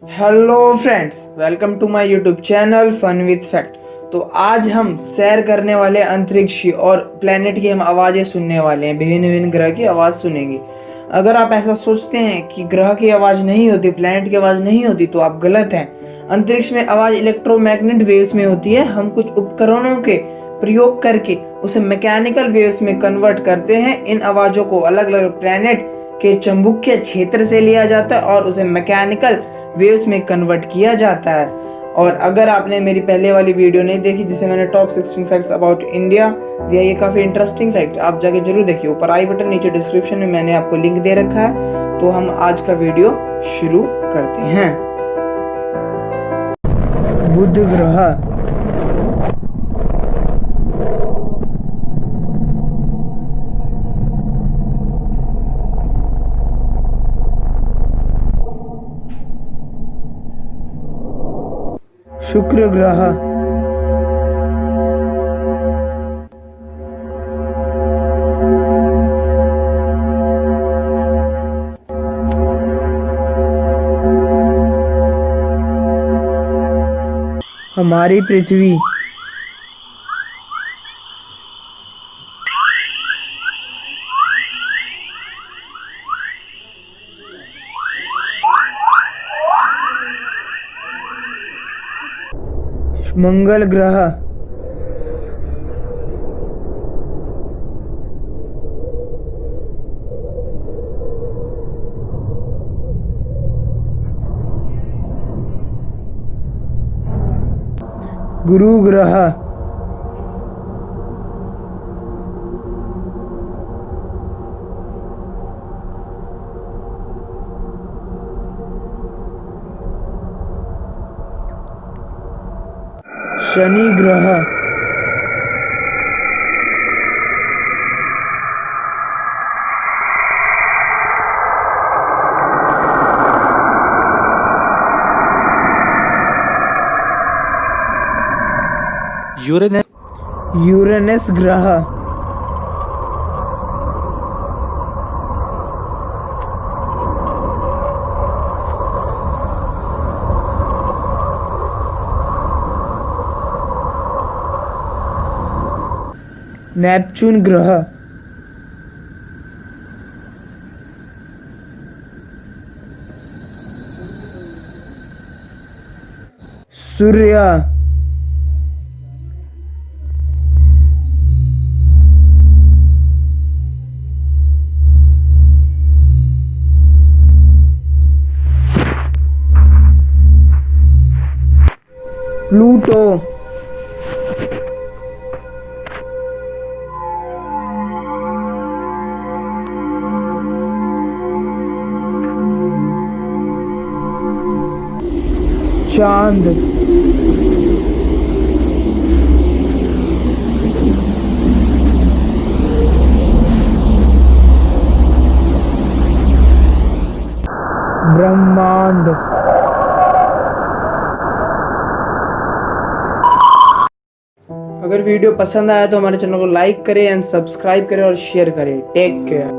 Hello friends, welcome to my YouTube channel fun with fact. तो आज हम सैर करने वाले अंतरिक्ष और प्लेनेट की हम आवाज़ें सुनने वाले हैं। विभिन्न विभिन्न ग्रह की आवाज़ सुनेंगे। अगर आप ऐसा सोचते हैं कि ग्रह की आवाज़ नहीं होती, प्लेनेट की आवाज़ नहीं होती, तो आप गलत हैं। अंतरिक्ष में आवाज़ इलेक्ट्रोमैग्नेट वेव्स में होती है। हम कुछ उपकरणों के प्रयोग करके उसे मैकेनिकल वेव्स में कन्वर्ट करते हैं। इन आवाज़ों को अलग अलग प्लेनेट के चुंबकीय क्षेत्र से लिया जाता है और उसे मैकेनिकल वेव्स में कन्वर्ट किया जाता है। और अगर आपने मेरी पहले वाली वीडियो नहीं देखी जिसे मैंने टॉप 16 फैक्ट्स अबाउट इंडिया दिया, ये काफ़ी इंटरेस्टिंग फैक्ट, आप जाके जरूर देखिए। ऊपर आई बटन, नीचे डिस्क्रिप्शन में मैंने आपको लिंक दे रखा है। तो हम आज का वीडियो शुरू करते हैं। बुध ग्रह। शुक्र ग्रह। हमारी पृथ्वी। मंगल ग्रह। गुरु ग्रह। शनि ग्रह। यूरेनस ग्रह। नेपच्यून ग्रह। सूर्य। प्लूटो। चांद। ब्रह्मांड। अगर वीडियो पसंद आया तो हमारे चैनल को लाइक करें एंड सब्सक्राइब करें और शेयर करें। Take care.